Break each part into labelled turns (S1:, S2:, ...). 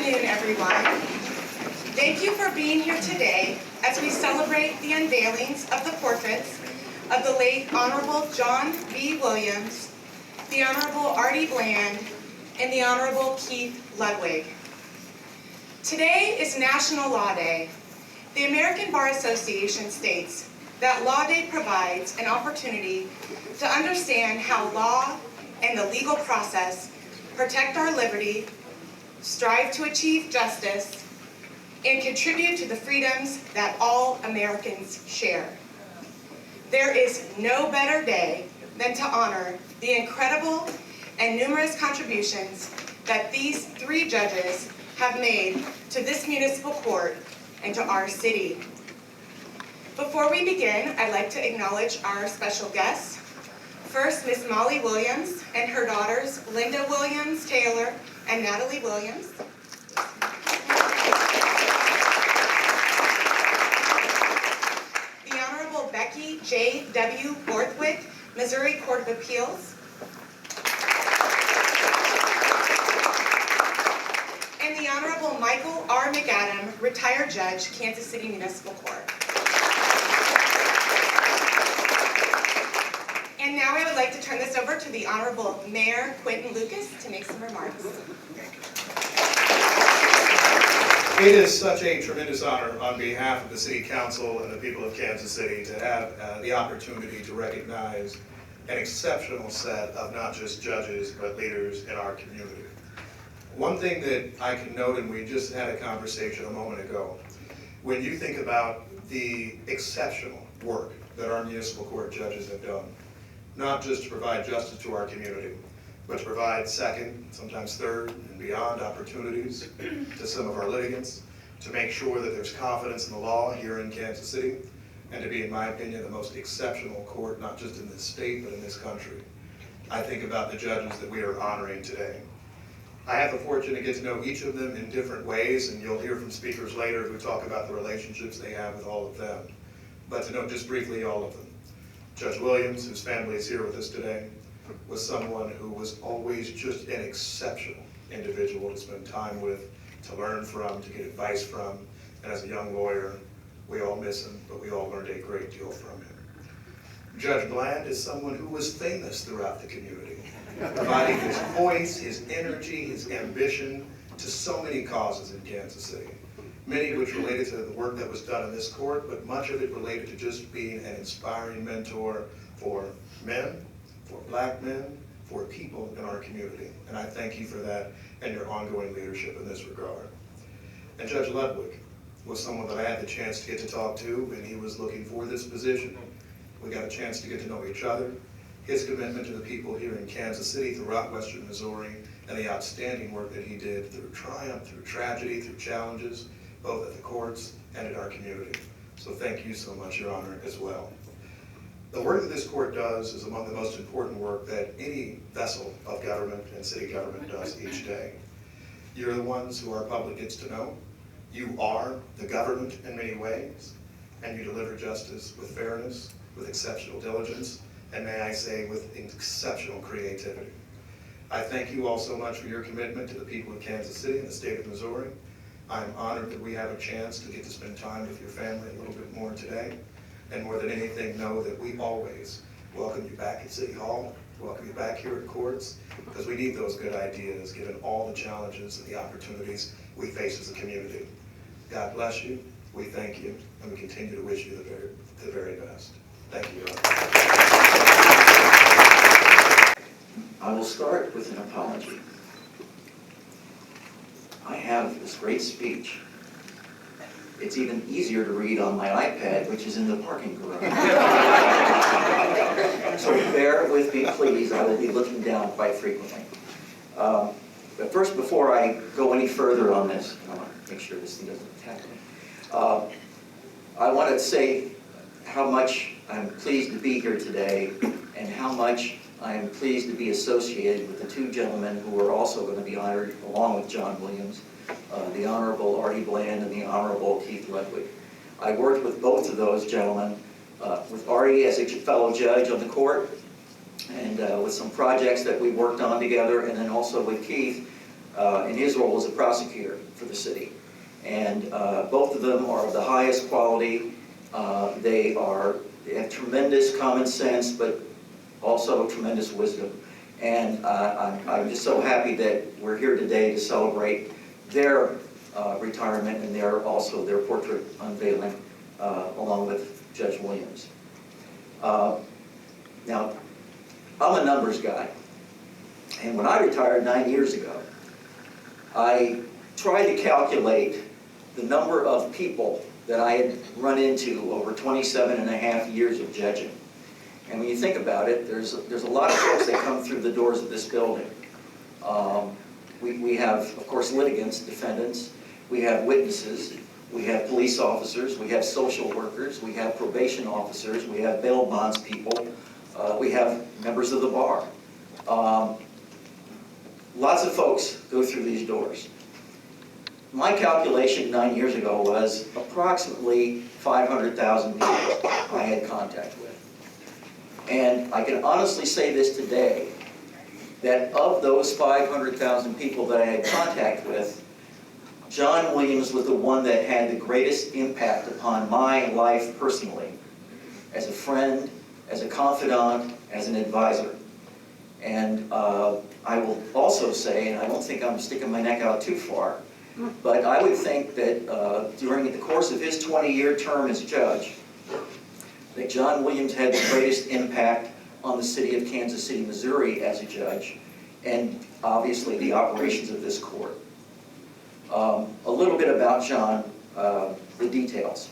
S1: afternoon, everyone. Thank you for being here today as we celebrate the unveilings of the portraits of the late Honorable John V. Williams, the Honorable Ardie A, and the Honorable Keith Ludwig. Today is National Law Day. The American Bar Association states that Law Day provides an opportunity to understand how law and the legal process protect our liberty, strive to achieve justice, and contribute to the freedoms that all Americans share. There is no better day than to honor the incredible and numerous contributions that these three judges have made to this municipal court and to our city. Before we begin, I'd like to acknowledge our special guests. First, Miss Molly Williams and her daughters, Linda Williams Taylor and Natalie Williams. The Honorable Becky J. W. Borthwick, Missouri Court of Appeals. And the Honorable Michael R. McAdam, retired judge, Kansas City Municipal Court. And now I would like to turn this over to the Honorable Mayor Quentin Lucas to make some remarks.
S2: It is such a tremendous honor on behalf of the City Council and the people of Kansas City to have the opportunity to recognize an exceptional set of not just judges but leaders in our community. One thing that I can note, and we just had a conversation a moment ago, when you think about the exceptional work that our municipal court judges have done, not just to provide justice to our community, but to provide second, sometimes third, and beyond opportunities to some of our litigants, to make sure that there's confidence in the law here in Kansas City, and to be, in my opinion, the most exceptional court, not just in this state, but in this country. I think about the judges that we are honoring today. I have the fortune to get to know each of them in different ways, and you'll hear from speakers later who talk about the relationships they have with all of them. But to know just briefly all of them. Judge Williams, whose family is here with us today, was someone who was always just an exceptional individual to spend time with, to learn from, to get advice from. And as a young lawyer, we all miss him, but we all learned a great deal from him. Judge Bland is someone who was famous throughout the community, providing his voice, his energy, his ambition to so many causes in Kansas City. Many of which related to the work that was done in this court, but much of it related to just being an inspiring mentor for men, for black men, for people in our community. And I thank you for that and your ongoing leadership in this regard. And Judge Ludwig was someone that I had the chance to get to talk to, and he was looking for this position. We got a chance to get to know each other, his commitment to the people here in Kansas City, throughout Western Missouri, and the outstanding work that he did through triumph, through tragedy, through challenges, both at the courts and in our community. So thank you so much, Your Honor, as well. The work that this court does is among the most important work that any vessel of government and city government does each day. You're the ones who our public gets to know. You are the government in many ways, and you deliver justice with fairness, with exceptional diligence, and may I say, with exceptional creativity. I thank you all so much for your commitment to the people of Kansas City and the state of Missouri. I'm honored that we have a chance to get to spend time with your family a little bit more today. And more than anything, know that we always welcome you back at City Hall, welcome you back here at courts, because we need those good ideas given all the challenges and the opportunities we face as a community. God bless you, we thank you, and we continue to wish you the very best. Thank you, Your Honor.
S3: I will start with an apology. I have this great speech. It's even easier to read on my iPad, which is in the parking garage. So bear with me, please. I will be looking down quite frequently. But first, before I go any further on this, I want to make sure this thing doesn't attack me. I want to say how much I'm pleased to be here today and how much I am pleased to be associated with the two gentlemen who are also going to be honored along with John Williams, the Honorable Ardie A and the Honorable Keith Ludwig. I worked with both of those gentlemen, with Ardie as a fellow judge on the court, and with some projects that we worked on together, and then also with Keith in his role as a prosecutor for the city. And both of them are of the highest quality. They have tremendous common sense, but also tremendous wisdom. And I'm just so happy that we're here today to celebrate their retirement and also their portrait unveiling along with Judge Williams. Now, I'm a numbers guy. And when I retired 9 years ago, I tried to calculate the number of people that I had run into over 27 and a half years of judging. And when you think about it, there's a lot of folks that come through the doors of this building. We have, of course, litigants, defendants. We have witnesses. We have police officers. We have social workers. We have probation officers. We have bail bonds people. We have members of the bar. Lots of folks go through these doors. My calculation 9 years ago was approximately 500,000 people I had contact with. And I can honestly say this today, that of those 500,000 people that I had contact with, John Williams was the one that had the greatest impact upon my life personally, as a friend, as a confidant, as an advisor. And I will also say, and I don't think I'm sticking my neck out too far, but I would think that during the course of his 20-year term as judge, that John Williams had the greatest impact on the city of Kansas City, Missouri as a judge, and obviously the operations of this court. A little bit about John, the details.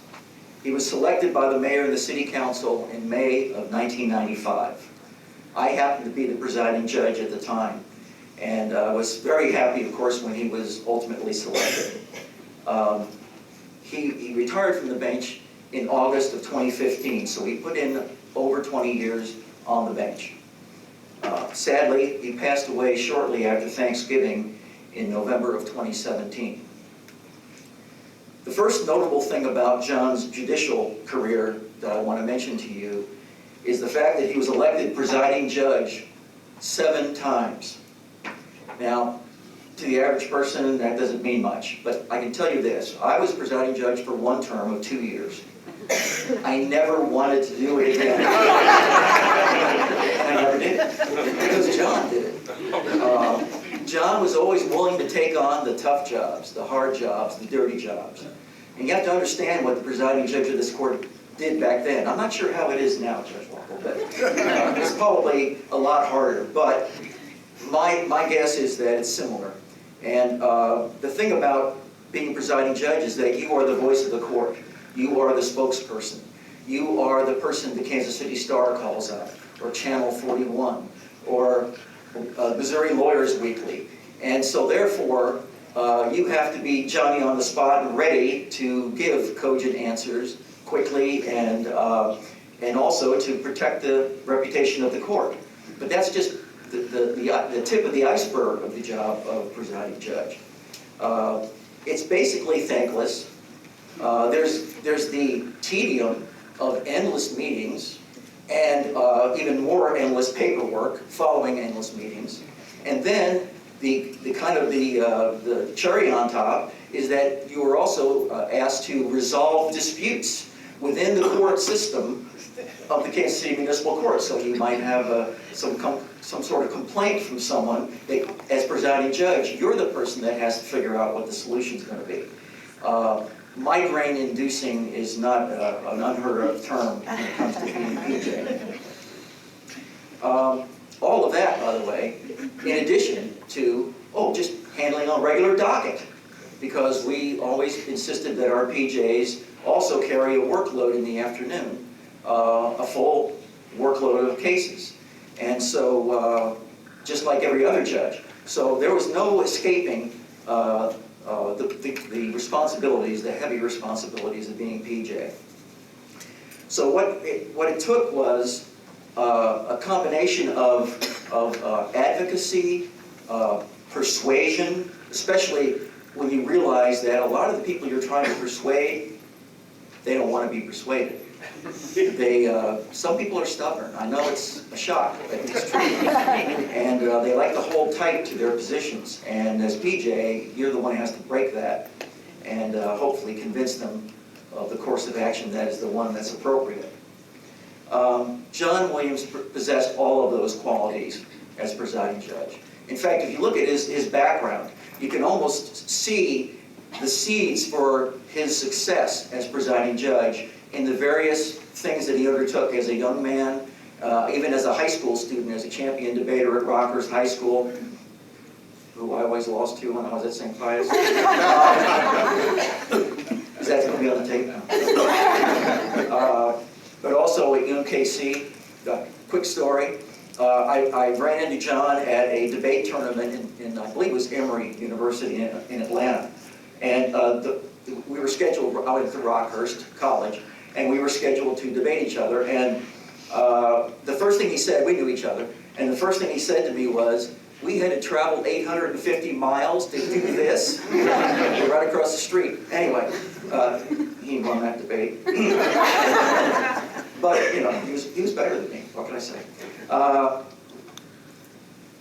S3: He was selected by the mayor and the city council in May of 1995. I happened to be the presiding judge at the time, and was very happy, of course, when he was ultimately selected. He retired from the bench in August of 2015, so he put in over 20 years on the bench. Sadly, he passed away shortly after Thanksgiving in November of 2017. The first notable thing about John's judicial career that I want to mention to you is the fact that he was elected presiding judge 7 times. Now, to the average person, that doesn't mean much, but I can tell you this. I was presiding judge for 1 term of 2 years. I never wanted to do it again. I never did, because John did it. John was always willing to take on the tough jobs, the hard jobs, the dirty jobs. And you have to understand what the presiding judge of this court did back then. I'm not sure how it is now, Judge Walker, but it's probably a lot harder. But my guess is that it's similar. And the thing about being presiding judge is that you are the voice of the court. You are the spokesperson. You are the person the Kansas City Star calls out, or Channel 41, or Missouri Lawyers Weekly. And so therefore, you have to be Johnny on the spot and ready to give cogent answers quickly and also to protect the reputation of the court. But that's just the tip of the iceberg of the job of presiding judge. It's basically thankless. There's the tedium of endless meetings and even more endless paperwork following endless meetings. And then the cherry on top is that you are also asked to resolve disputes within the court system of the Kansas City Municipal Court. So you might have some sort of complaint from someone that, as presiding judge, you're the person that has to figure out what the solution is going to be. Migraine-inducing is not an unheard of term when it comes to being PJ. All of that, by the way, in addition to, just handling a regular docket, because we always insisted that our PJs also carry a workload in the afternoon, a full workload of cases. And so, just like every other judge. So there was no escaping the responsibilities, the heavy responsibilities of being PJ. So what it took was a combination of advocacy, persuasion, especially when you realize that a lot of the people you're trying to persuade, they don't want to be persuaded. Some people are stubborn. I know it's a shock, but it's true. And they like to hold tight to their positions. And as PJ, you're the one who has to break that and hopefully convince them of the course of action that is the one that's appropriate. John Williams possessed all of those qualities as presiding judge. In fact, if you look at his background, you can almost see the seeds for his success as presiding judge in the various things that he undertook as a young man, even as a high school student, as a champion debater at Rockhurst High School, who I always lost to when I was at St. Pius. Is that going to be on the tape now? But also at UMKC, quick story. I ran into John at a debate tournament in I believe it was Emory University in Atlanta. And we were scheduled, I went to Rockhurst College, and we were scheduled to debate each other. And the first thing he said, we knew each other, and the first thing he said to me was, we had to travel 850 miles to do this. We're right across the street. Anyway, he won that debate. But, you know, he was better than me. What can I say?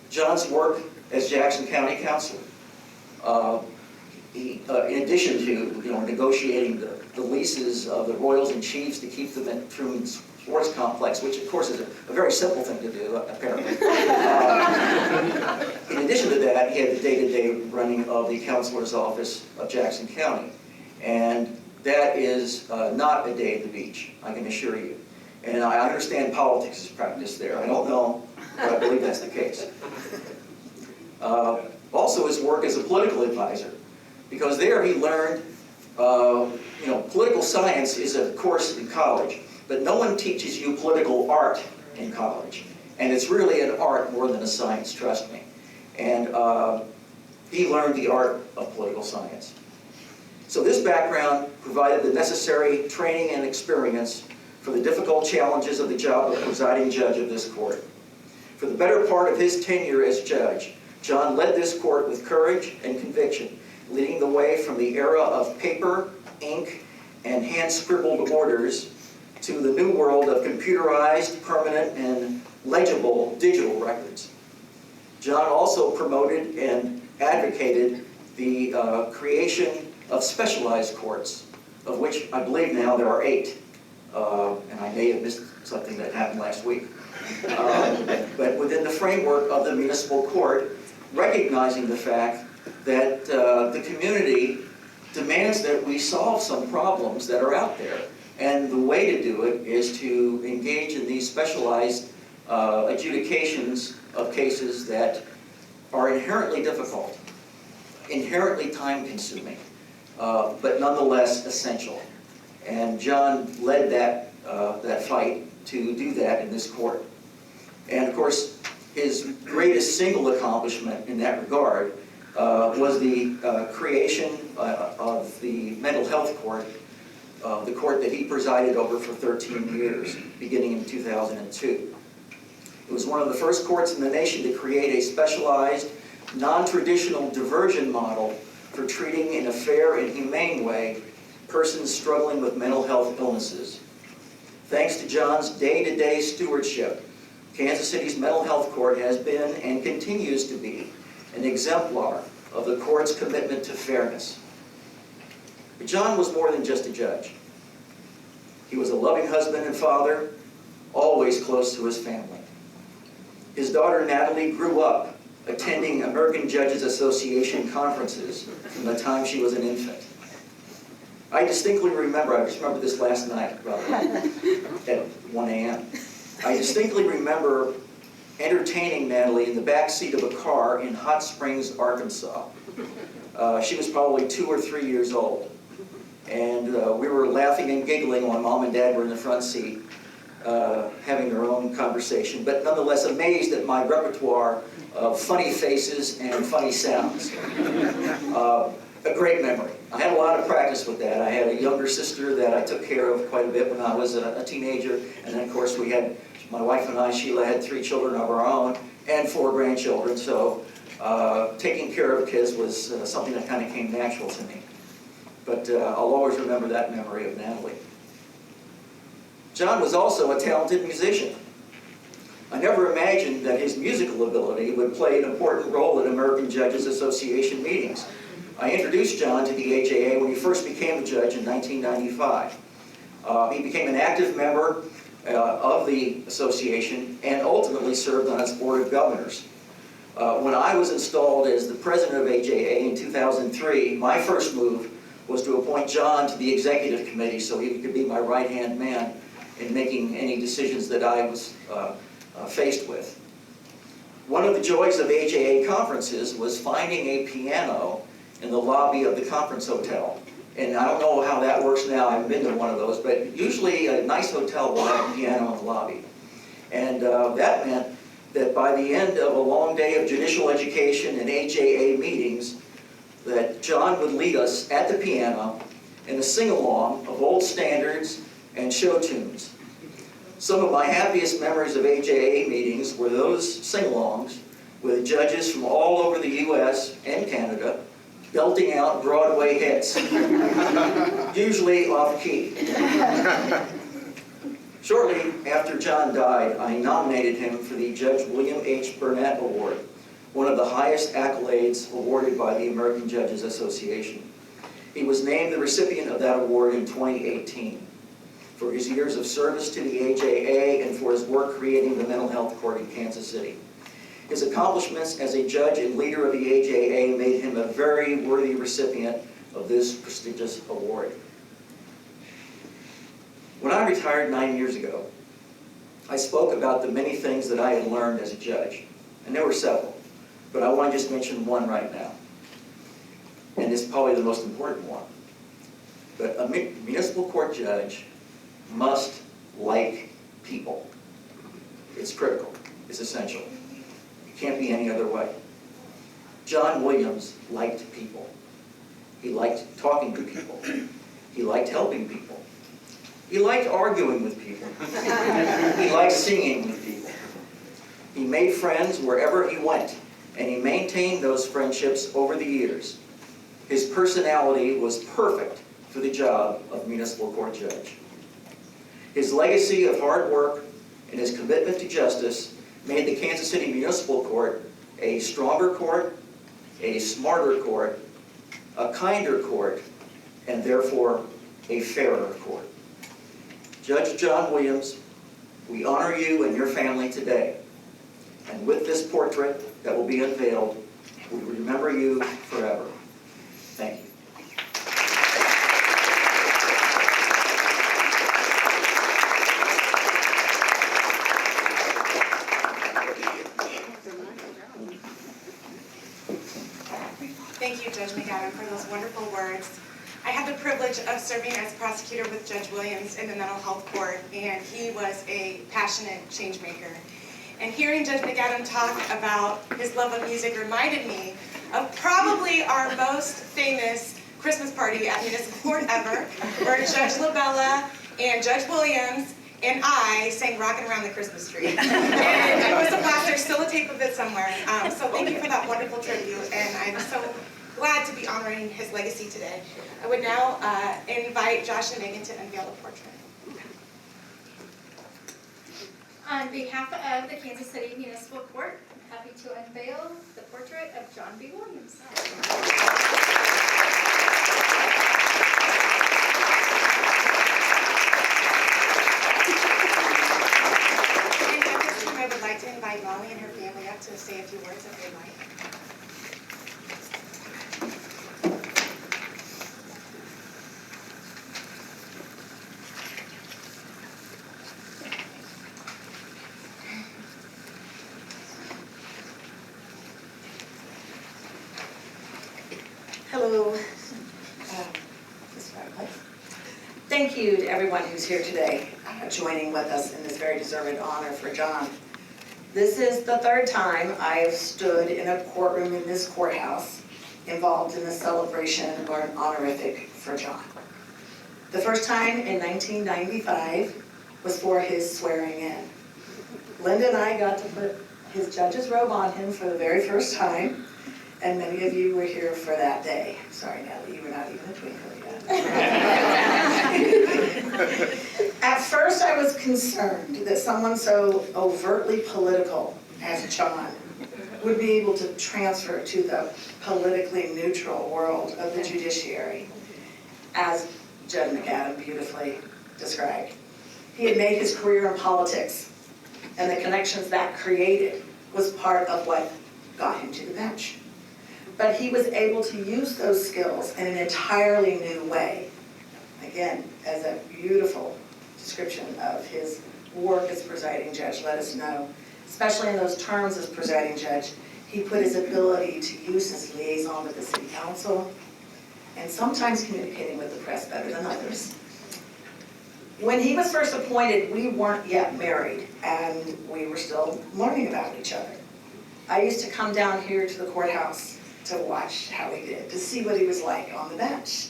S3: John's work as Jackson County Councilor. In addition to negotiating the leases of the Royals and Chiefs to keep them at Truman Sports Complex, which of course is a very simple thing to do, apparently. In addition to that, he had the day-to-day running of the Counselor's Office of Jackson County. And that is not a day at the beach, I can assure you. And I understand politics is practiced there. I don't know, but I believe that's the case. Also his work as a political advisor, because there he learned, political science is a course in college, but no one teaches you political art in college. And it's really an art more than a science, trust me. And he learned the art of political science. So this background provided the necessary training and experience for the difficult challenges of the job of presiding judge of this court. For the better part of his tenure as judge, John led this court with courage and conviction, leading the way from the era of paper, ink, and hand-scribbled orders to the new world of computerized, permanent, and legible digital records. John also promoted and advocated the creation of specialized courts, of which I believe now there are 8. And I may have missed something that happened last week. But within the framework of the municipal court, recognizing the fact that the community demands that we solve some problems that are out there. And the way to do it is to engage in these specialized adjudications of cases that are inherently difficult, inherently time-consuming, but nonetheless essential. And John led that fight to do that in this court. And of course, his greatest single accomplishment in that regard was the creation of the mental health court, the court that he presided over for 13 years, beginning in 2002. It was one of the first courts in the nation to create a specialized, non-traditional diversion model for treating in a fair and humane way persons struggling with mental health illnesses. Thanks to John's day-to-day stewardship, Kansas City's mental health court has been and continues to be an exemplar of the court's commitment to fairness. But John was more than just a judge. He was a loving husband and father, always close to his family. His daughter Natalie grew up attending American Judges Association conferences from the time she was an infant. I distinctly remember, I just remember this last night, at 1 a.m. I distinctly remember entertaining Natalie in the back seat of a car in Hot Springs, Arkansas. She was probably 2 or 3 years old. And we were laughing and giggling while Mom and Dad were in the front seat, having their own conversation, but nonetheless amazed at my repertoire of funny faces and funny sounds. A great memory. I had a lot of practice with that. I had a younger sister that I took care of quite a bit when I was a teenager, and then of course we had, my wife and I, Sheila, had 3 children of our own and 4 grandchildren, so taking care of kids was something that kind of came natural to me. But I'll always remember that memory of Natalie. John was also a talented musician. I never imagined that his musical ability would play an important role in American Judges Association meetings. I introduced John to the AJA when he first became a judge in 1995. He became an active member of the association and ultimately served on its board of governors. When I was installed as the president of AJA in 2003, my first move was to appoint John to the executive committee so he could be my right-hand man in making any decisions that I was faced with. One of the joys of AJA conferences was finding a piano in the lobby of the conference hotel. And I don't know how that works now, I haven't been to one of those, but usually a nice hotel will have a piano in the lobby. And that meant that by the end of a long day of judicial education and AJA meetings, that John would lead us at the piano in a sing-along of old standards and show tunes. Some of my happiest memories of AJA meetings were those sing-alongs with judges from all over the US and Canada belting out Broadway hits, usually off-key. Shortly after John died, I nominated him for the Judge William H. Burnett Award, one of the highest accolades awarded by the American Judges Association. He was named the recipient of that award in 2018 for his years of service to the AJA and for his work creating the mental health court in Kansas City. His accomplishments as a judge and leader of the AJA made him a very worthy recipient of this prestigious award. When I retired 9 years ago, I spoke about the many things that I had learned as a judge, and there were several, but I want to just mention one right now, and it's probably the most important one. But a municipal court judge must like people. It's critical. It's essential. It can't be any other way. John Williams liked people. He liked talking to people. He liked helping people. He liked arguing with people. He liked singing with people. He made friends wherever he went, and he maintained those friendships over the years. His personality was perfect for the job of municipal court judge. His legacy of hard work and his commitment to justice made the Kansas City Municipal Court a stronger court, a smarter court, a kinder court, and therefore a fairer court. Judge John Williams, we honor you and your family today. And with this portrait that will be unveiled, we remember you forever. Thank you.
S1: Thank you, Judge McAdam, for those wonderful words. I had the privilege of serving as prosecutor with Judge Williams in the mental health court, and he was a passionate change maker. And hearing Judge McAdam talk about his love of music reminded me of probably our most famous Christmas party at Municipal Court ever, where Judge LaBella and Judge Williams and I sang Rockin' Around the Christmas Tree. And it was a blast. There's still a tape of it somewhere. So thank you for that wonderful tribute, and I'm so glad to be honoring his legacy today. I would now invite Josh and Megan to unveil the portrait.
S4: On behalf of the Kansas City Municipal Court, I'm happy to unveil the portrait of John B. Williams.
S1: And at this time, I would like to invite Molly and her family up to say a few words if they'd like.
S5: Hello. Thank you to everyone who's here today, joining with us in this very deserved honor for John. This is the third time I have stood in a courtroom in this courthouse involved in the celebration or an honorific for John. The first time in 1995 was for his swearing in. Linda and I got to put his judge's robe on him for the very first time. And many of you were here for that day. Sorry, Natalie, you were not even a twinkle yet. At first, I was concerned that someone so overtly political as John would be able to transfer to the politically neutral world of the judiciary, as Judge McAdam beautifully described. He had made his career in politics, and the connections that created was part of what got him to the bench. But he was able to use those skills in an entirely new way. Again, as a beautiful description of his work as presiding judge let us know, especially in those terms as presiding judge, he put his ability to use his liaison with the city council and sometimes communicating with the press better than others. When he was first appointed, we weren't yet married and we were still learning about each other. I used to come down here to the courthouse to watch how he did, to see what he was like on the bench.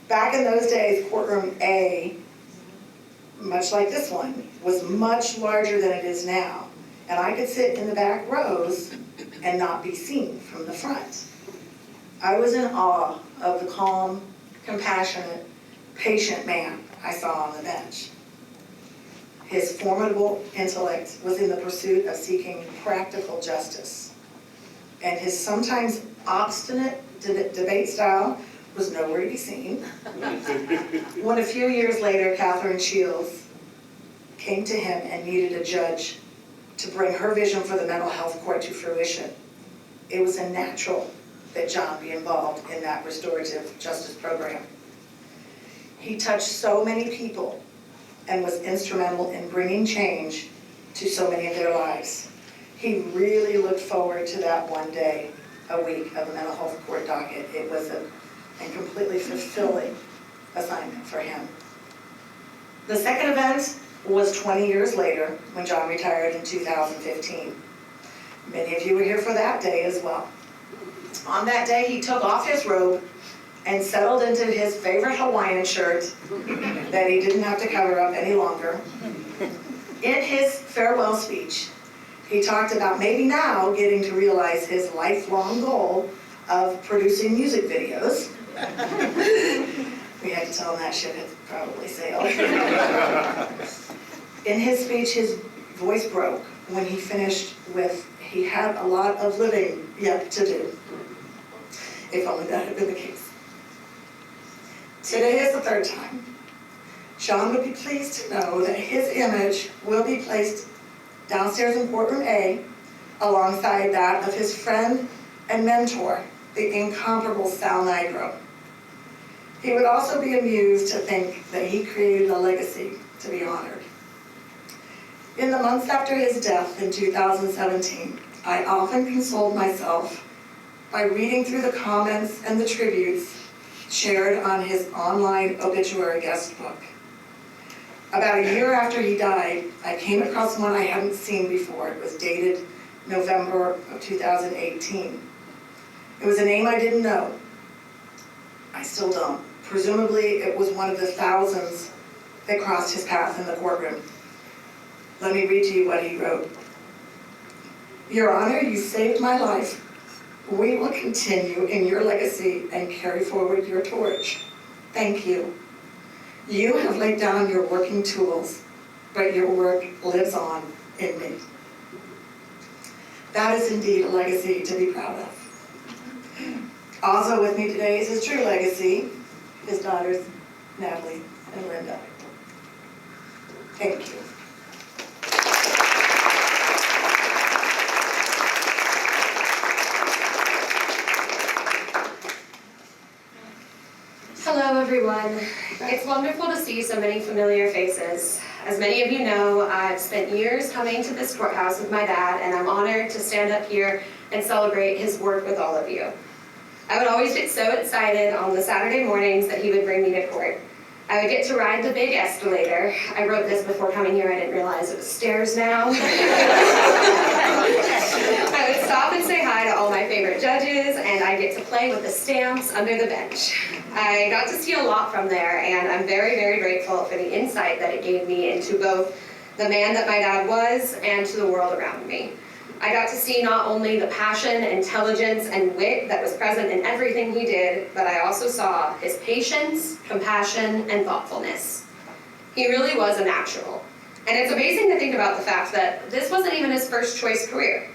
S5: Back in those days, courtroom A, much like this one, was much larger than it is now. And I could sit in the back rows and not be seen from the front. I was in awe of the calm, compassionate, patient man I saw on the bench. His formidable intellect was in the pursuit of seeking practical justice. And his sometimes obstinate debate style was nowhere to be seen. When a few years later, Catherine Shields came to him and needed a judge to bring her vision for the mental health court to fruition, it was a natural that John be involved in that restorative justice program. He touched so many people and was instrumental in bringing change to so many of their lives. He really looked forward to that one day a week of the mental health court docket. It was a completely fulfilling assignment for him. The second event was 20 years later when John retired in 2015. Many of you were here for that day as well. On that day, he took off his robe and settled into his favorite Hawaiian shirt that he didn't have to cover up any longer. In his farewell speech, he talked about maybe now getting to realize his lifelong goal of producing music videos. We had to tell him that ship had probably sailed. In his speech, his voice broke when he finished with, he had a lot of living yet to do. If only that had been the case. Today is the third time. John would be pleased to know that his image will be placed downstairs in courtroom A alongside that of his friend and mentor, the incomparable Sal Nigro. He would also be amused to think that he created a legacy to be honored. In the months after his death in 2017, I often consoled myself by reading through the comments and the tributes shared on his online obituary guest book. About a year after he died, I came across one I hadn't seen before. It was dated November of 2018. It was a name I didn't know. I still don't. Presumably, it was one of the thousands that crossed his path in the courtroom. Let me read to you what he wrote. Your Honor, you saved my life. We will continue in your legacy and carry forward your torch. Thank you. You have laid down your working tools, but your work lives on in me. That is indeed a legacy to be proud of. Also with me today is his true legacy, his daughters, Natalie and Linda. Thank you.
S6: Hello everyone. It's wonderful to see so many familiar faces. As many of you know, I've spent years coming to this courthouse with my dad, and I'm honored to stand up here and celebrate his work with all of you. I would always get so excited on the Saturday mornings that he would bring me to court. I would get to ride the big escalator. I wrote this before coming here, I didn't realize it was stairs now. I would stop and say hi to all my favorite judges, and I get to play with the stamps under the bench. I got to see a lot from there, and I'm very, very grateful for the insight that it gave me into both the man that my dad was and to the world around me. I got to see not only the passion, intelligence, and wit that was present in everything he did, but I also saw his patience, compassion, and thoughtfulness. He really was a natural. And it's amazing to think about the fact that this wasn't even his first choice career.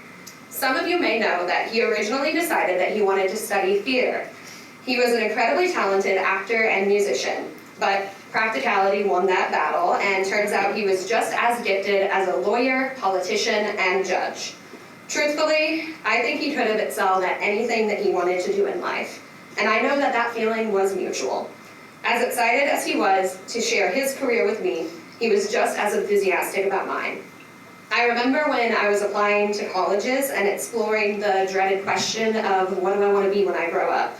S6: Some of you may know that he originally decided that he wanted to study theater. He was an incredibly talented actor and musician, but practicality won that battle, and turns out he was just as gifted as a lawyer, politician, and judge. Truthfully, I think he could have excelled at anything that he wanted to do in life, and I know that that feeling was mutual. As excited as he was to share his career with me, he was just as enthusiastic about mine. I remember when I was applying to colleges and exploring the dreaded question of what do I want to be when I grow up.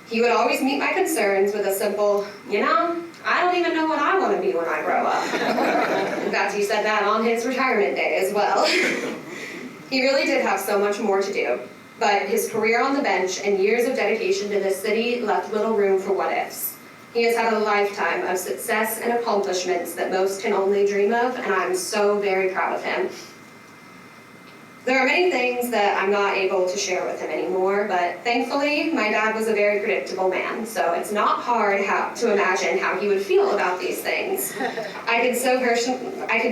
S6: He would always meet my concerns with a simple, you know, I don't even know what I want to be when I grow up. In fact, he said that on his retirement day as well. He really did have so much more to do, but his career on the bench and years of dedication to this city left little room for what ifs. He has had a lifetime of success and accomplishments that most can only dream of, and I'm so very proud of him. There are many things that I'm not able to share with him anymore, but thankfully, my dad was a very predictable man, so it's not hard to imagine how he would feel about these things. I can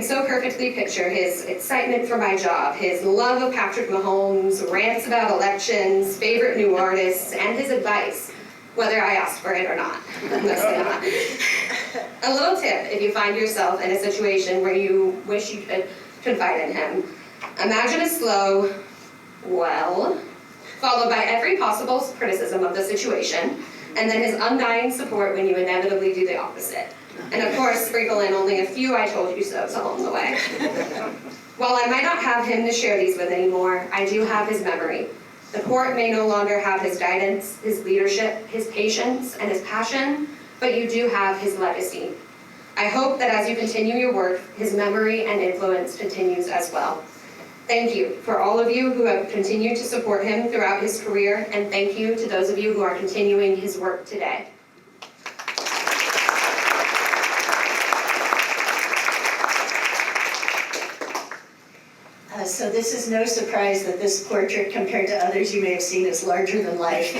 S6: so perfectly picture his excitement for my job, his love of Patrick Mahomes, rants about elections, favorite new artists, and his advice, whether I asked for it or not. Mostly not. A little tip if you find yourself in a situation where you wish you could confide in him. Imagine a slow, well, followed by every possible criticism of the situation, and then his undying support when you inevitably do the opposite. And of course, sprinkle in only a few I told you so's along the way. While I might not have him to share these with anymore, I do have his memory. The court may no longer have his guidance, his leadership, his patience, and his passion, but you do have his legacy. I hope that as you continue your work, his memory and influence continues as well. Thank you for all of you who have continued to support him throughout his career, and thank you to those of you who are continuing his work today.
S5: So this is no surprise that this portrait, compared to others you may have seen, is larger than life,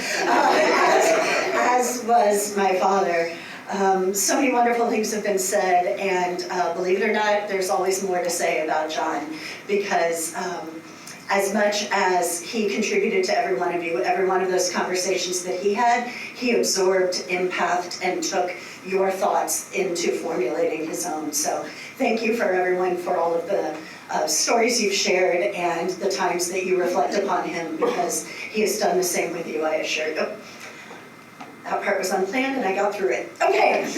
S5: as was my father. So many wonderful things have been said, and believe it or not, there's always more to say about John, because as much as he contributed to every one of you, every one of those conversations that he had, he absorbed, empathed, and took your thoughts into formulating his own. So thank you for everyone for all of the stories you've shared and the times that you reflect upon him, because he has done the same with you, I assure you. That part was unplanned and I got through it. Okay,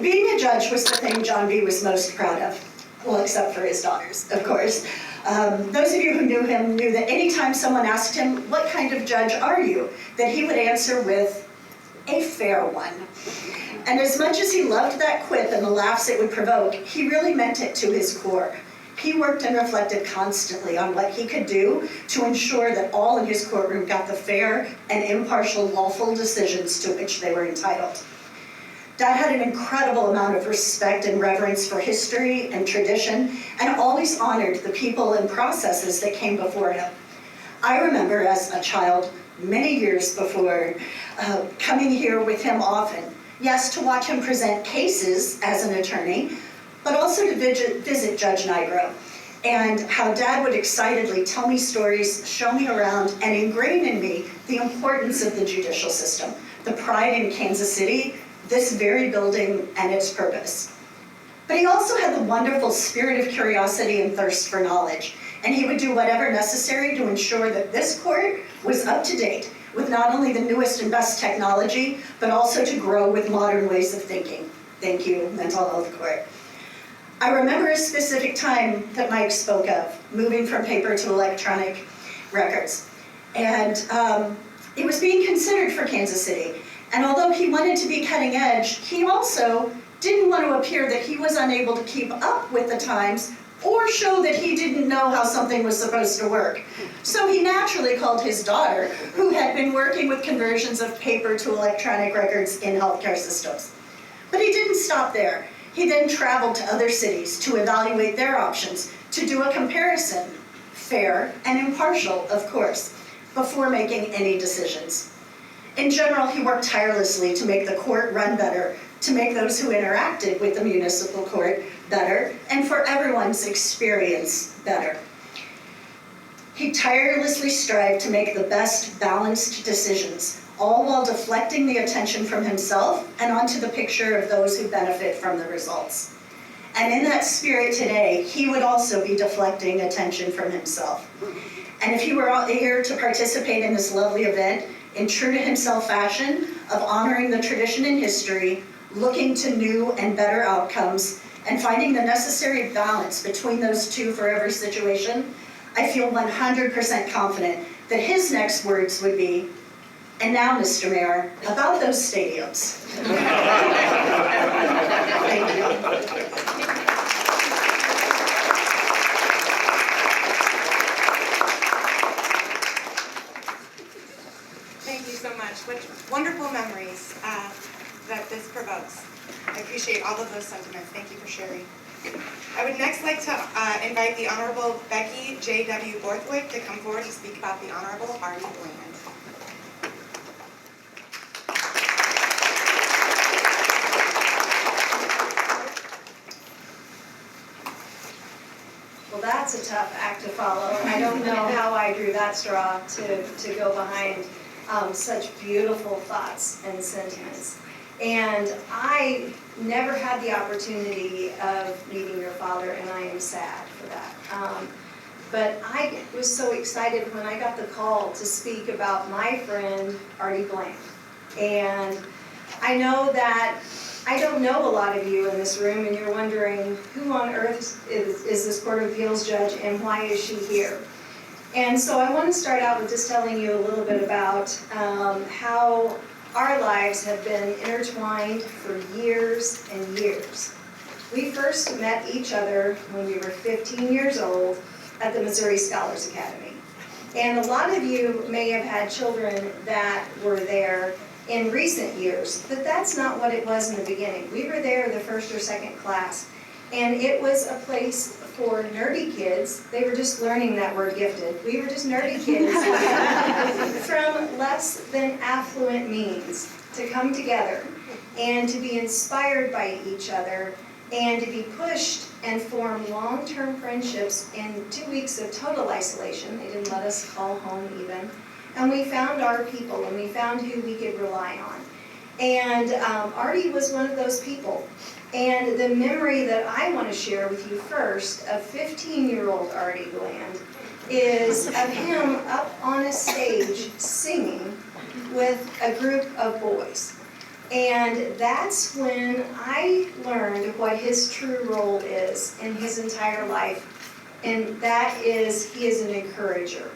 S5: being a judge was the thing John B. was most proud of. Well, except for his daughters, of course. Those of you who knew him knew that anytime someone asked him, what kind of judge are you? That he would answer with, a fair one. And as much as he loved that quip and the laughs it would provoke, he really meant it to his core. He worked and reflected constantly on what he could do to ensure that all in his courtroom got the fair and impartial lawful decisions to which they were entitled. Dad had an incredible amount of respect and reverence for history and tradition, and always honored the people and processes that came before him. I remember as a child, many years before, coming here with him often, yes, to watch him present cases as an attorney, but also to visit Judge Nigro, and how Dad would excitedly tell me stories, show me around, and ingrain in me the importance of the judicial system, the pride in Kansas City, this very building, and its purpose. But he also had the wonderful spirit of curiosity and thirst for knowledge, and he would do whatever necessary to ensure that this court was up to date with not only the newest and best technology, but also to grow with modern ways of thinking. Thank you, Mental Health Court. I remember a specific time that Mike spoke of, moving from paper to electronic records. And it was being considered for Kansas City. And although he wanted to be cutting edge, he also didn't want to appear that he was unable to keep up with the times or show that he didn't know how something was supposed to work. So he naturally called his daughter, who had been working with conversions of paper to electronic records in healthcare systems. But he didn't stop there. He then traveled to other cities to evaluate their options, to do a comparison, fair and impartial, of course, before making any decisions. In general, he worked tirelessly to make the court run better,
S7: to make those who interacted with the municipal court better and for everyone's experience better. He tirelessly strived to make the best balanced decisions, all while deflecting the attention from himself and onto the picture of those who benefit from the results. And in that spirit today, he would also be deflecting attention from himself. And if he were here to participate in this lovely event, in true to himself fashion of honoring the tradition and history, looking to new and better outcomes, and finding the necessary balance between those two for every situation, I feel 100% confident that his next words would be, "And now, Mr. Mayor, about those stadiums." Thank you.
S1: Thank you so much. What wonderful memories that this provokes. I appreciate all of those sentiments. Thank you for sharing. I would next like to invite the Honorable Becky J.W. Borthwick to come forward to speak about the Honorable Ardie A.
S8: Well, that's a tough act to follow. I don't know how I drew that straw to go behind such beautiful thoughts and sentiments. And I never had the opportunity of meeting your father, and I am sad for that. But I was so excited when I got the call to speak about my friend, Ardie Bland. And I know that I don't know a lot of you in this room, and you're wondering, who on earth is this Court of Appeals judge, and why is she here? And so I want to start out with just telling you a little bit about how our lives have been intertwined for years and years. We first met each other when we were 15 years old at the Missouri Scholars Academy. And a lot of you may have had children that were there in recent years, but that's not what it was in the beginning. We were there the first or second class, and it was a place for nerdy kids. They were just learning that word gifted. We were just nerdy kids from less than affluent means to come together and to be inspired by each other and to be pushed and form long-term friendships in 2 weeks of total isolation. They didn't let us call home even. And we found our people, and we found who we could rely on. And Ardie was one of those people. And the memory that I want to share with you first of 15-year-old Ardie Bland is of him up on a stage singing with a group of boys. And that's when I learned what his true role is in his entire life. And that is, he is an encourager.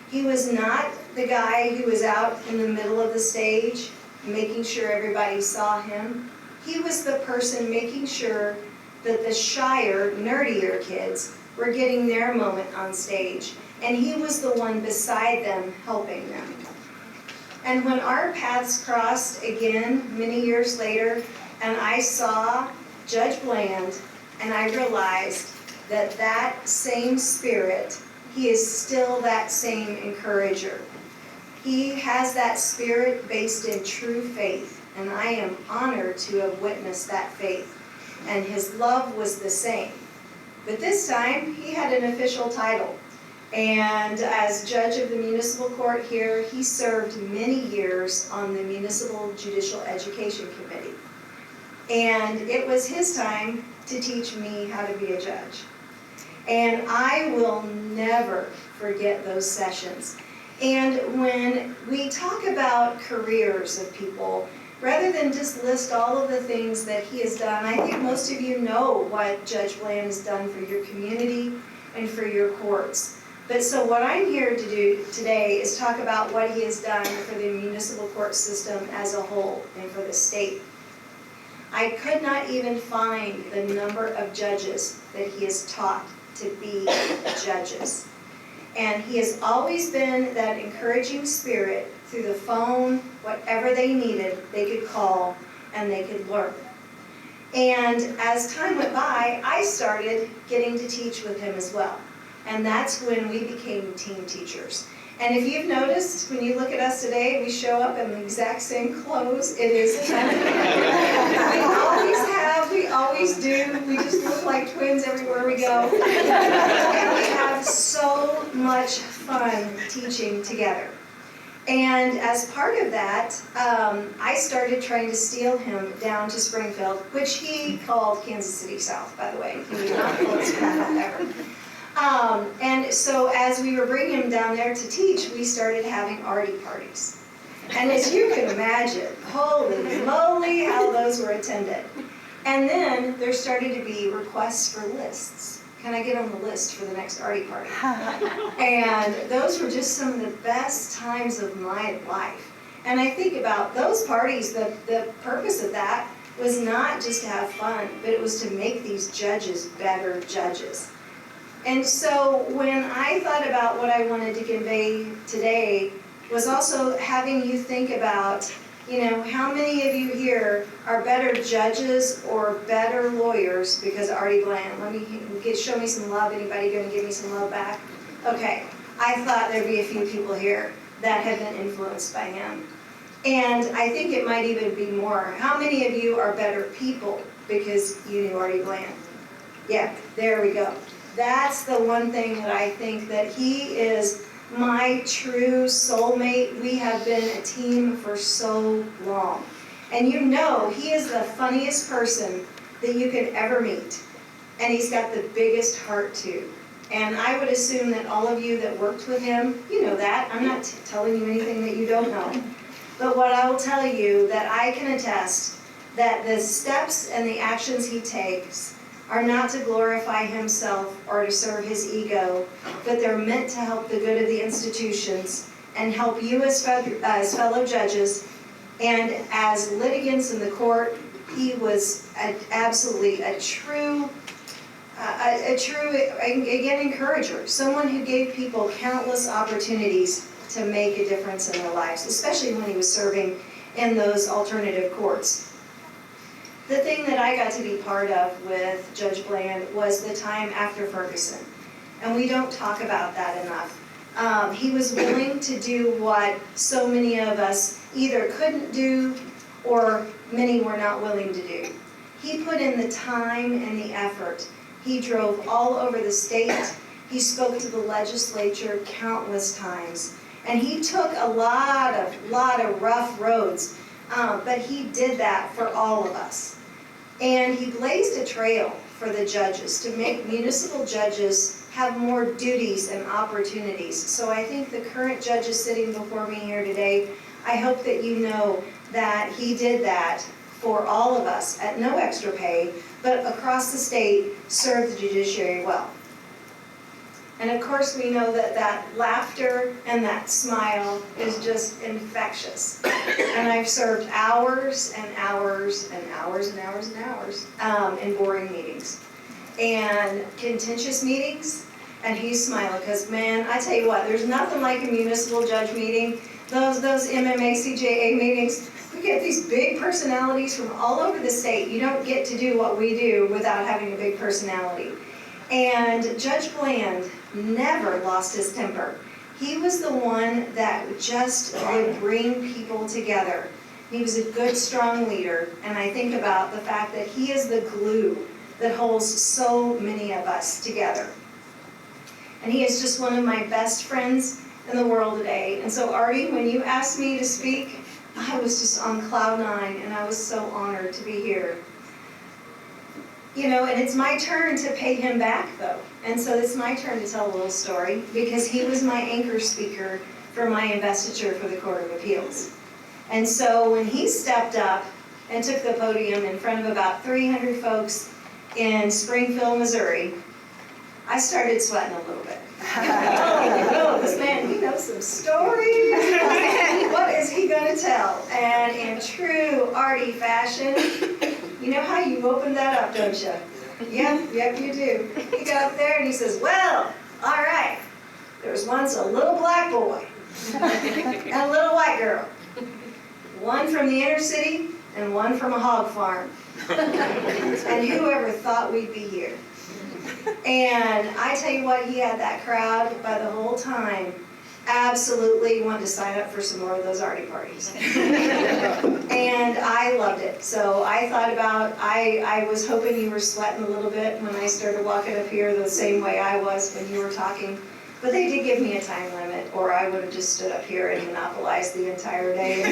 S8: He was not the guy who was out in the middle of the stage making sure everybody saw him. He was the person making sure that the shyer, nerdier kids were getting their moment on stage. And he was the one beside them helping them. And when our paths crossed again many years later, and I saw Judge Bland, and I realized that that same spirit, he is still that same encourager. He has that spirit based in true faith, and I am honored to have witnessed that faith. And his love was the same. But this time, he had an official title. And as judge of the municipal court here, he served many years on the Municipal Judicial Education Committee. And it was his time to teach me how to be a judge. And I will never forget those sessions. And when we talk about careers of people, rather than just list all of the things that he has done, I think most of you know what Judge Bland has done for your community and for your courts. But so what I'm here to do today is talk about what he has done for the municipal court system as a whole and for the state. I could not even find the number of judges that he has taught to be judges. And he has always been that encouraging spirit through the phone, whatever they needed, they could call and they could learn. And as time went by, I started getting to teach with him as well. And that's when we became team teachers. And if you've noticed, when you look at us today, we show up in the exact same clothes. It is fun. We always have, we always do. We just look like twins everywhere we go. And we have so much fun teaching together. And as part of that, I started trying to steal him down to Springfield, which he called Kansas City South, by the way. He did not call it Springfield ever. And so as we were bringing him down there to teach, we started having Ardie parties. And as you can imagine, holy moly, how those were attended. And then there started to be requests for lists. Can I get on the list for the next Ardie party? And those were just some of the best times of my life. And I think about those parties, the purpose of that was not just to have fun, but it was to make these judges better judges. And so when I thought about what I wanted to convey today was also having you think about, how many of you here are better judges or better lawyers because of Ardie Bland? Show me some love. Anybody going to give me some love back? Okay, I thought there'd be a few people here that have been influenced by him. And I think it might even be more. How many of you are better people because you knew Ardie Bland? Yeah, there we go. That's the one thing that I think that he is my true soulmate. We have been a team for so long. And he is the funniest person that you could ever meet. And he's got the biggest heart too. And I would assume that all of you that worked with him, you know that. I'm not telling you anything that you don't know. But what I will tell you that I can attest that the steps and the actions he takes are not to glorify himself or to serve his ego, but they're meant to help the good of the institutions and help you as fellow judges and as litigants in the court. He was absolutely a true encourager, someone who gave people countless opportunities to make a difference in their lives, especially when he was serving in those alternative courts. The thing that I got to be part of with Judge Bland was the time after Ferguson, and we don't talk about that enough. He was willing to do what so many of us either couldn't do or many were not willing to do. He put in the time and the effort. He drove all over the state. He spoke to the legislature countless times, and he took a lot of rough roads, but he did that for all of us. And he blazed a trail for the judges to make municipal judges have more duties and opportunities. So I think the current judges sitting before me here today, I hope that you know that he did that for all of us at no extra pay, but across the state served the judiciary well. And of course we know that that laughter and that smile is just infectious. And I've served hours and hours and hours and hours and hours in boring meetings and contentious meetings, and he's smiling because, man, I tell you what, there's nothing like a municipal judge meeting. Those MMA, CJA meetings, we get these big personalities from all over the state. You don't get to do what we do without having a big personality. And Judge Bland never lost his temper. He was the one that just would bring people together. He was a good, strong leader, and I think about the fact that he is the glue that holds so many of us together. And he is just one of my best friends in the world today. And so, Ardie, when you asked me to speak, I was just on cloud nine, and I was so honored to be here. And it's my turn to pay him back, though. And so it's my turn to tell a little story, because he was my anchor speaker for my investiture for the Court of Appeals. And so when he stepped up and took the podium in front of about 300 folks in Springfield, Missouri, I started sweating a little bit. Oh, no, this man, he knows some stories. What is he going to tell? And in true Ardie fashion, you know how you open that up, don't you? Yep, you do. He got up there and he says, well, all right, there was once a little black boy and a little white girl. One from the inner city and one from a hog farm. And whoever thought we'd be here? And I tell you what, he had that crowd by the whole time absolutely wanted to sign up for some more of those Ardie parties. And I loved it. So I thought about, I was hoping you were sweating a little bit when I started walking up here the same way I was when you were talking. But they did give me a time limit, or I would have just stood up here and monopolized the entire day.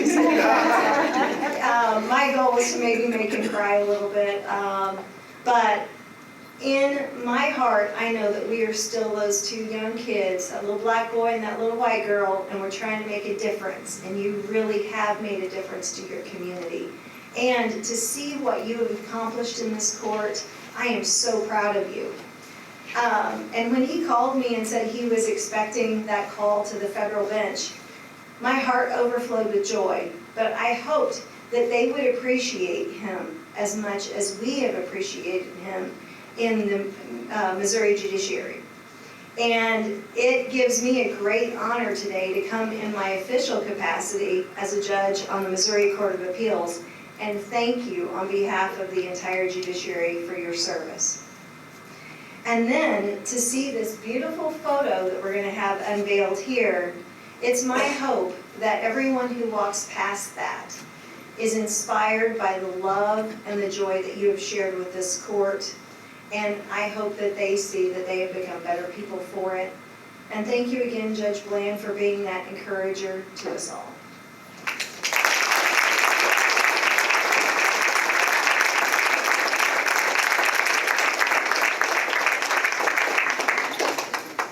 S8: My goal was to maybe make him cry a little bit. But in my heart, I know that we are still those two young kids, that little black boy and that little white girl, and we're trying to make a difference. And you really have made a difference to your community. And to see what you have accomplished in this court, I am so proud of you. And when he called me and said he was expecting that call to the federal bench, my heart overflowed with joy. But I hoped that they would appreciate him as much as we have appreciated him in the Missouri Judiciary. And it gives me a great honor today to come in my official capacity as a judge on the Missouri Court of Appeals and thank you on behalf of the entire judiciary for your service. And then to see this beautiful photo that we're going to have unveiled here, it's my hope that everyone who walks past that is inspired by the love and the joy that you have shared with this court. And I hope that they see that they have become better people for it. And thank you again, Judge Bland, for being that encourager to us all.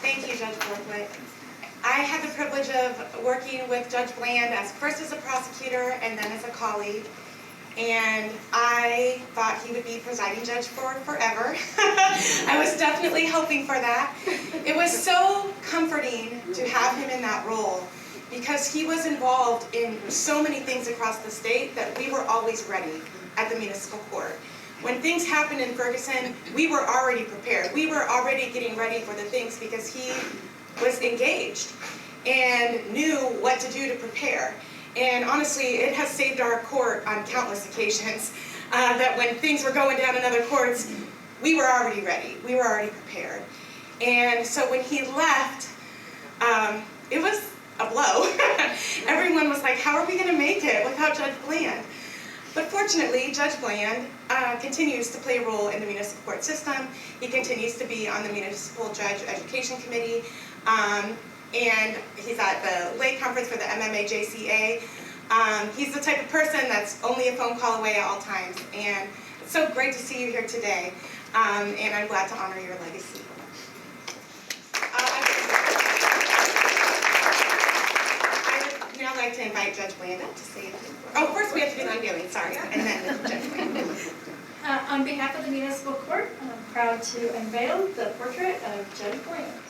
S1: Thank you, Judge Ludwig. I had the privilege of working with Judge Bland first as a prosecutor and then as a colleague. And I thought he would be presiding judge for forever. I was definitely hoping for that. It was so comforting to have him in that role because he was involved in so many things across the state that we were always ready at the municipal court. When things happened in Ferguson, we were already prepared. We were already getting ready for the things because he was engaged and knew what to do to prepare. And honestly, it has saved our court on countless occasions that when things were going down in other courts, we were already ready. We were already prepared. And so when he left, it was a blow. Everyone was like, how are we going to make it without Judge Bland? But fortunately, Judge Bland continues to play a role in the municipal court system. He continues to be on the Municipal Judge Education Committee. And he's at the lay conference for the MMAJCA. He's the type of person that's only a phone call away at all times. And it's so great to see you here today. And I'm glad to honor your legacy. I would now like to invite Judge Bland up to say a few words. Oh, first we have to do the unveiling, sorry. And then Judge Bland.
S4: On behalf of the municipal court, I'm proud to unveil the portrait of Judge Bland.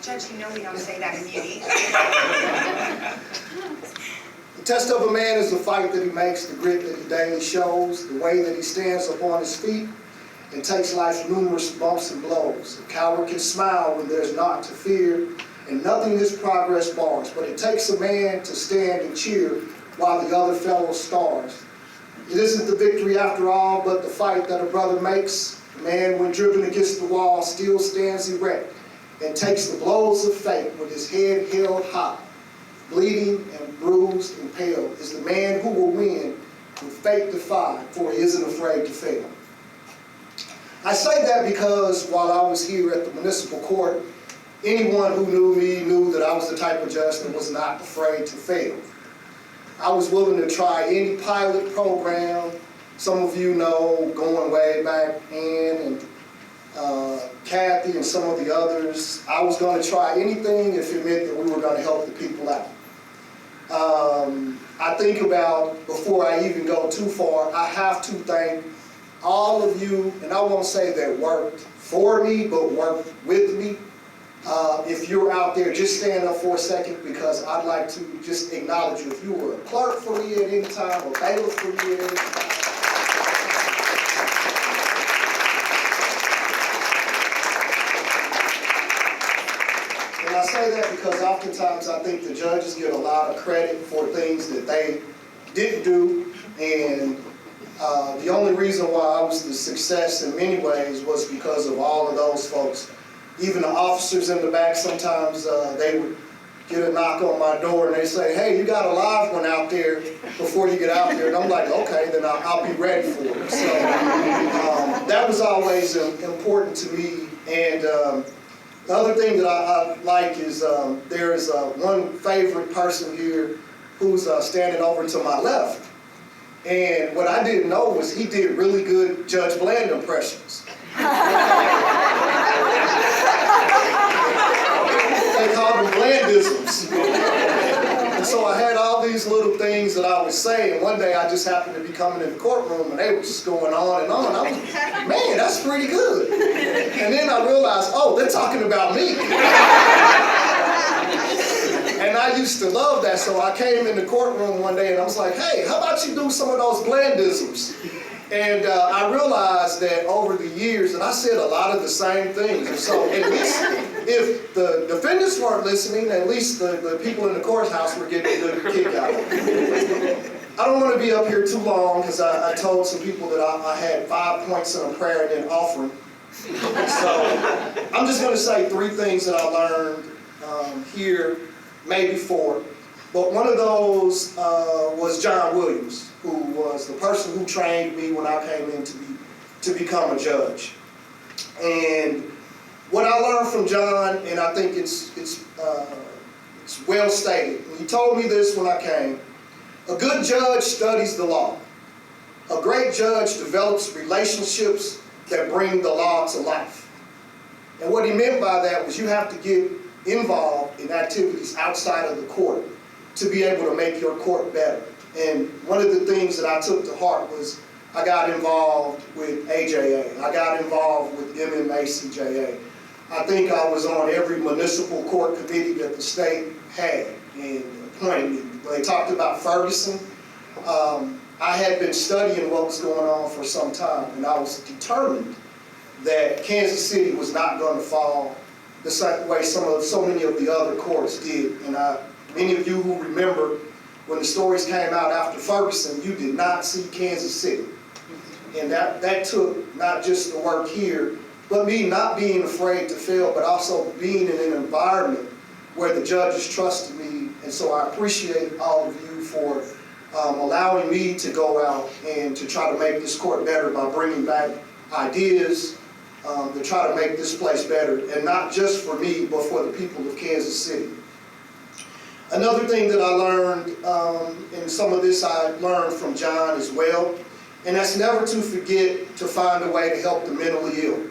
S1: Judge, you know we don't say that in beauty.
S9: The test of a man is the fight that he makes, the grit that he daily shows, the way that he stands upon his feet and takes life's numerous bumps and blows. A coward can smile when there's naught to fear, and nothing his progress bars. But it takes a man to stand and cheer while the other fellow stars. It isn't the victory after all, but the fight that a brother makes. A man, when driven against the wall, still stands erect and takes the blows of fate with his head held high. Bleeding and bruised and pale is the man who will win with fate defied, for he isn't afraid to fail. I say that because while I was here at the municipal court, anyone who knew me knew that I was the type of judge that was not afraid to fail. I was willing to try any pilot program. Some of you know, going way back in, and Kathy and some of the others, I was going to try anything if it meant that we were going to help the people out. I think about, before I even go too far, I have to thank all of you, and I won't say that worked for me, but worked with me. If you're out there, just stand up for a second, because I'd like to just acknowledge you. If you were a clerk for me at any time, or bailiff for me at any time, I say that because oftentimes oftentimes I think the judges get a lot of credit for things that they didn't do, and the only reason why I was the success in many ways was because of all of those folks. Even the officers in the back, sometimes they would get a knock on my door and they say, hey, you got a live one out there before you get out there. And I'm like, okay, then I'll be ready for it. So that was always important to me. And the other thing that I like is there is one favorite person here who's standing over to my left. And what I didn't know was he did really good Judge Bland impressions. They called them Blandisms. And so I had all these little things that I would say, and one day I just happened to be coming in the courtroom and they were just going on and on. I was like, man, that's pretty good. And then I realized, oh, they're talking about me. And I used to love that, so I came in the courtroom one day and I was like, hey, how about you do some of those Blandisms? And I realized that over the years that I said a lot of the same things. And so at least if the defendants weren't listening, at least the people in the courthouse were getting a good kick out of it. I don't want to be up here too long because I told some people that I had 5 points in a prayer and an offering. So I'm just going to say 3 things that I learned here, maybe 4. But one of those was John Williams, who was the person who trained me when I came in to become a judge. And what I learned from John, and I think it's well stated. He told me this when I came. A good judge studies the law. A great judge develops relationships that bring the law to life. And what he meant by that was you have to get involved in activities outside of the court to be able to make your court better. And one of the things that I took to heart was I got involved with AJA. I got involved with MMACJA. I think I was on every municipal court committee that the state had and appointed me. When they talked about Ferguson, I had been studying what was going on for some time, and I was determined that Kansas City was not going to fall the same way so many of the other courts did. And many of you who remember when the stories came out after Ferguson, you did not see Kansas City. And that took not just the work here, but me not being afraid to fail, but also being in an environment where the judges trusted me. And so I appreciate all of you for allowing me to go out and to try to make this court better by bringing back ideas to try to make this place better. And not just for me, but for the people of Kansas City. Another thing that I learned, and some of this I learned from John as well, and that's never to forget to find a way to help the mentally ill.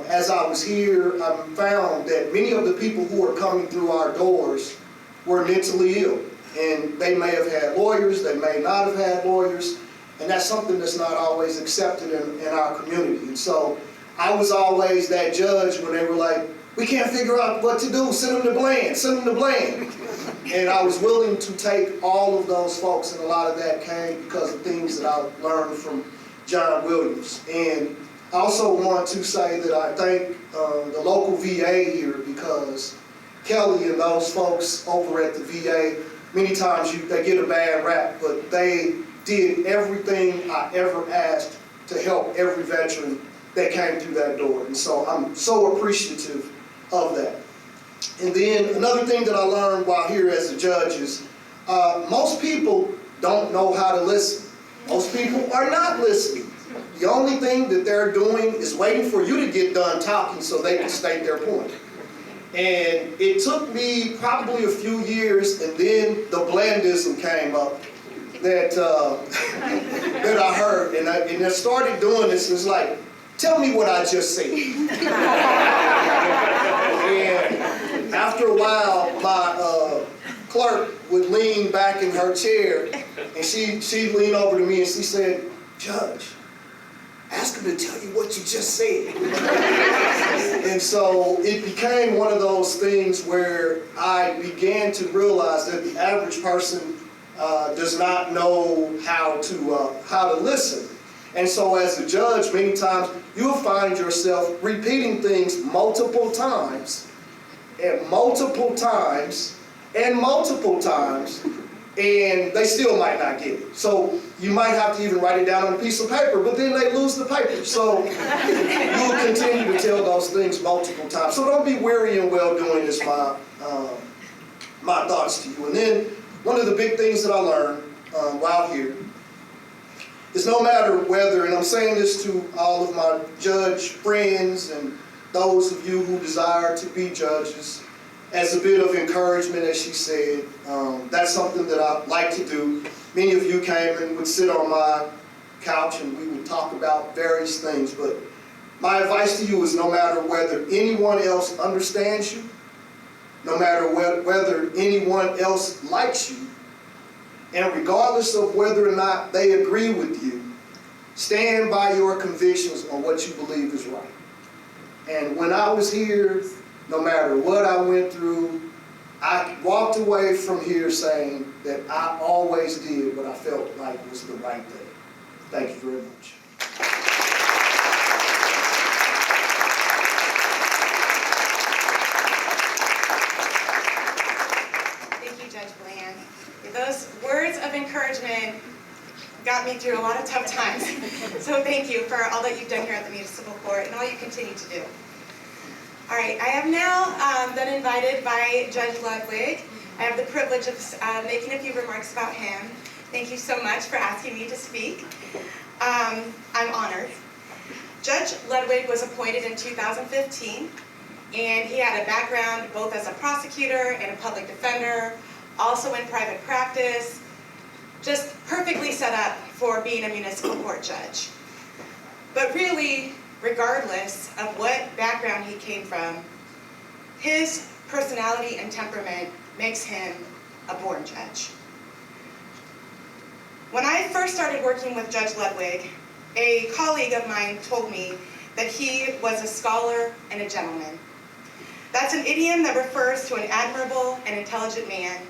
S9: As I was here, I found that many of the people who were coming through our doors were mentally ill. And they may have had lawyers, they may not have had lawyers, and that's something that's not always accepted in our community. And so I was always that judge when they were like, we can't figure out what to do, send them to Bland, send them to Bland. And I was willing to take all of those folks, and a lot of that came because of things that I learned from John Williams. And I also want to say that I thank the local VA here, because Kelly and those folks over at the VA, many times they get a bad rap, but they did everything I ever asked to help every veteran that came through that door. And so I'm so appreciative of that. And then another thing that I learned while here as a judge is most people don't know how to listen. Most people are not listening. The only thing that they're doing is waiting for you to get done talking so they can state their point. And it took me probably a few years, and then the Blandism came up that that I heard. And I started doing this. It was like, tell me what I just said. And after a while, my clerk would lean back in her chair, and she'd lean over to me and she said, Judge, ask him to tell you what you just said. And so it became one of those things where I began to realize that the average person does not know how to listen. And so as a judge, many times you'll find yourself repeating things multiple times and multiple times, and they still might not get it. So you might have to even write it down on a piece of paper, but then they lose the paper. So you'll continue to tell those things multiple times. So don't be weary in well-doing is my thoughts to you. And then one of the big things that I learned while here is no matter whether, and I'm saying this to all of my judge friends and those of you who desire to be judges, as a bit of encouragement, as she said, that's something that I like to do. Many of you came and would sit on my couch and we would talk about various things, but my advice to you is no matter whether anyone else understands you, no matter whether anyone else likes you, and regardless of whether or not they agree with you, stand by your convictions on what you believe is right. And when I was here, no matter what I went through, I walked away from here saying that I always did what I felt like was the right thing. Thank you very much.
S1: Thank you, Judge Bland. Those words of encouragement got me through a lot of tough times. So thank you for all that you've done here at the Municipal Court and all you continue to do. All right, I have now been invited by Judge Ludwig. I have the privilege of making a few remarks about him. Thank you so much for asking me to speak. I'm honored. Judge Ludwig was appointed in 2015, and he had a background both as a prosecutor and a public defender, also in private practice, just perfectly set up for being a municipal court judge. But really, regardless of what background he came from, his personality and temperament makes him a born judge. When I first started working with Judge Ludwig, a colleague of mine told me that he was a scholar and a gentleman. That's an idiom that refers to an admirable and intelligent man,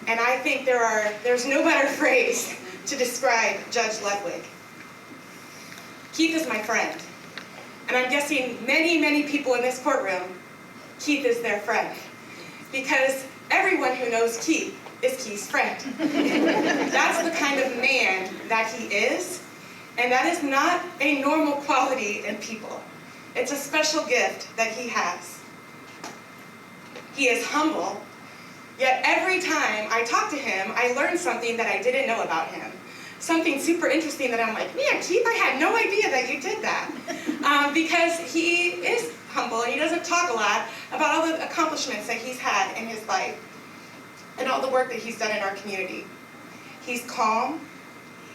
S1: and I think there's no better phrase to describe Judge Ludwig. Keith is my friend. And I'm guessing many people in this courtroom, Keith is their friend. Because everyone who knows Keith is Keith's friend. That's the kind of man that he is, and that is not a normal quality in people. It's a special gift that he has. He is humble, yet every time I talk to him, I learn something that I didn't know about him. Something super interesting that I'm like, man, Keith, I had no idea that you did that. Because he is humble and he doesn't talk a lot about all the accomplishments that he's had in his life and all the work that he's done in our community. He's calm,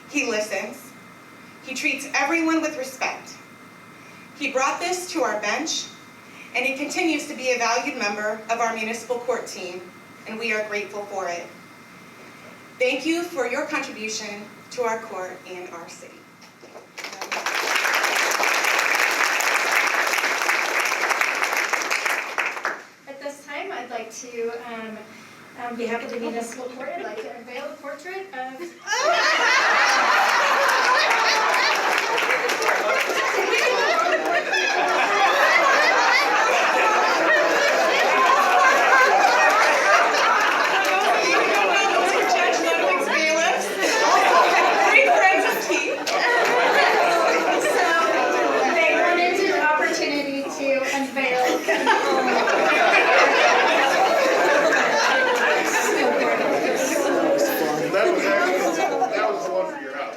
S1: he listens, he treats everyone with respect. He brought this to our bench, and he continues to be a valued member of our municipal court team, and we are grateful for it. Thank you for your contribution to our court and our city.
S4: At this time, I'd like to, on behalf of the Municipal Court, I'd like to unveil the portrait of...
S10: That was the one for your house.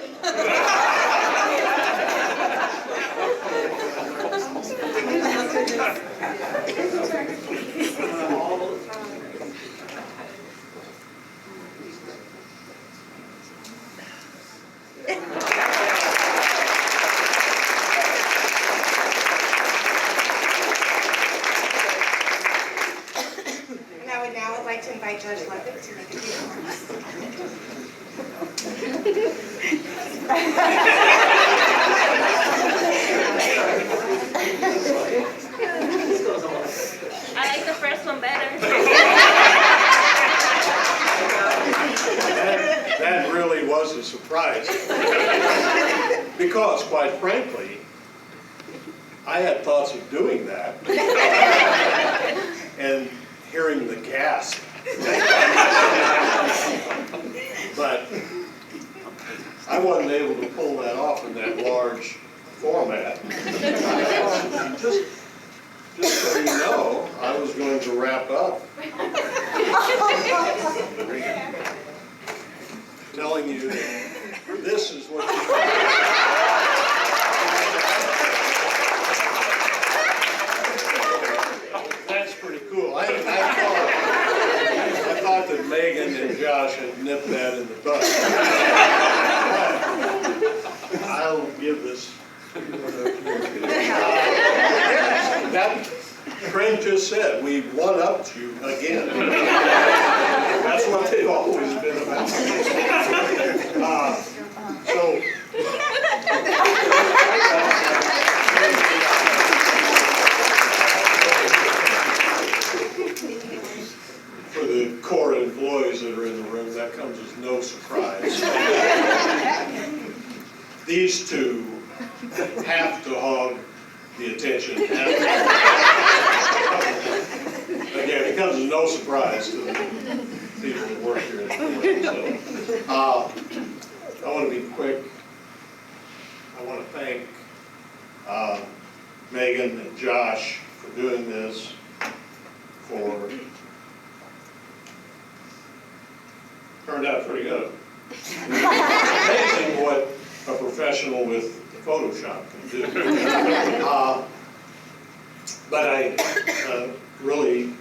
S1: And I would now like to invite Judge Ludwig to make a few remarks.
S11: I like the first one better.
S10: That really was a surprise. Because, quite frankly, I had thoughts of doing that. And hearing the gasp. But I wasn't able to pull that off in that large format. Just so you know, I was going to wrap up telling you this is what you That's pretty cool. I thought that Megan and Josh had nipped that in the bud. I'll give this. That Craig just said, we one-upped you again. That's what they've always been about. For the court employees that are in the room, that comes as no surprise. These two have to hog the attention. Again, it comes as no surprise to the people that work here at the court. So, I want to be quick. I want to thank Megan and Josh for doing this, turned out pretty good. Amazing what a professional with Photoshop can do. But I really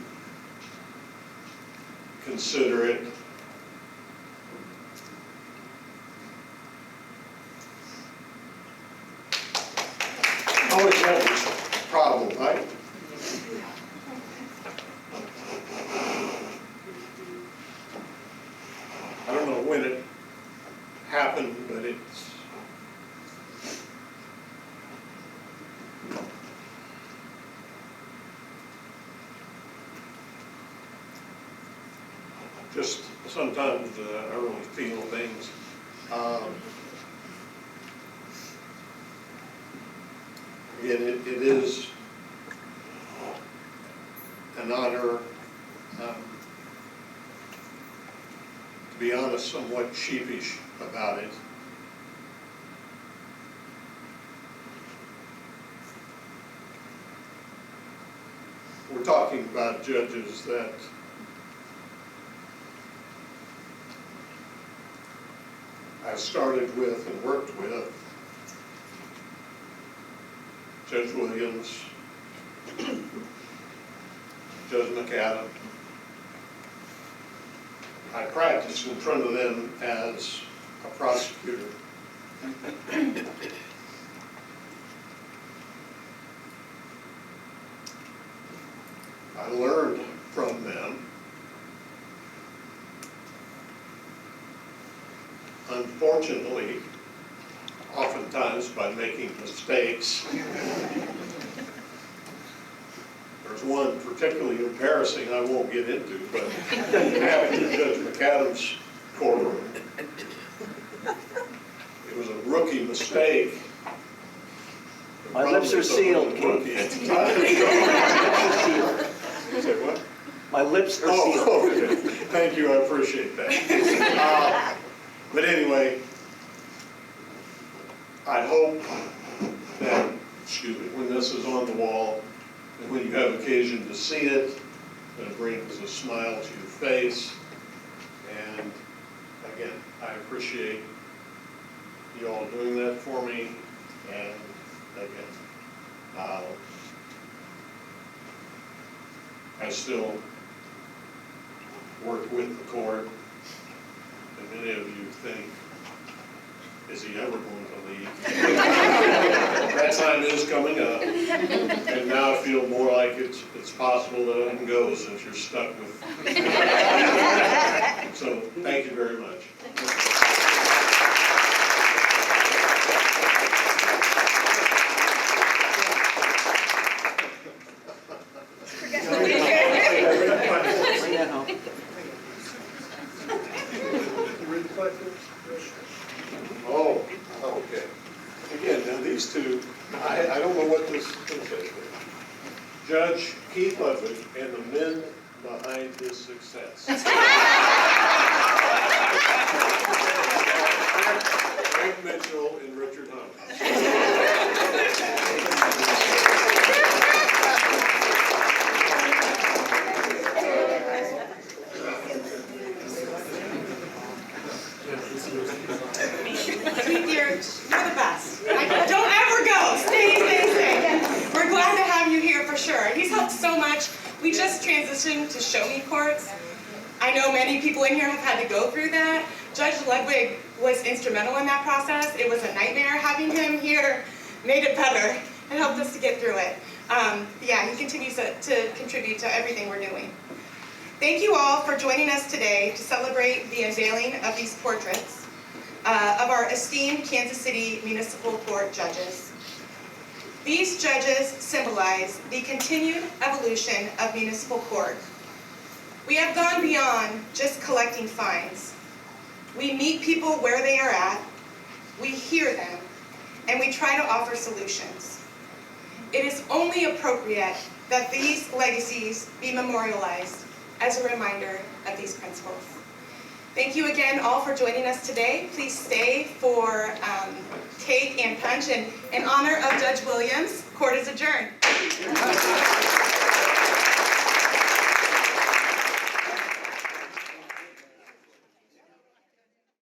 S10: consider it always had this problem, right? I don't know when it happened, but it's just sometimes I really feel things. Again, it is an honor, to be honest, somewhat sheepish about it. We're talking about judges that I started with and worked with. Judge Williams, Judge McAdam. I practiced in front of them as a prosecutor. I learned from them. Unfortunately, oftentimes by making mistakes. There's one particularly embarrassing I won't get into, but it happened in Judge McAdam's courtroom. It was a rookie mistake.
S3: My lips are sealed,
S10: Keith.
S3: Say
S10: what?
S3: My lips are sealed.
S10: Oh, okay. Thank you, I appreciate that. But anyway, I hope that, when this is on the wall, and when you have occasion to see it, that it brings a smile to your face. And again, I appreciate you all doing that for me. And again, I still work with the court, and many of you think, is he ever going to leave? That time is coming up, and now I feel more like it's possible that I can go since you're stuck with. So, thank you very much. Oh, okay. Again, now these two, I don't know what this is. Judge Keith Ludwig and the men behind his success. Frank Mitchell and Richard Hunt.
S1: Keith, you're the best. Don't ever go. Stay. We're glad to have you here for sure. He's helped so much. We just transitioned to show-me courts. I know many people in here have had to go through that. Judge Ludwig was instrumental in that process. It was a nightmare having him here, made it better, and helped us to get through it. Yeah, he continues to contribute to everything we're doing. Thank you all for joining us today to celebrate the unveiling of these portraits of our esteemed Kansas City Municipal Court judges. These judges symbolize the continued evolution of municipal court. We have gone beyond just collecting fines. We meet people where they are at, we hear them, and we try to offer solutions. It is only appropriate that these legacies be memorialized as a reminder of these principles. Thank you again all for joining us today. Please stay for cake and punch in honor of Judge Williams. Court is adjourned.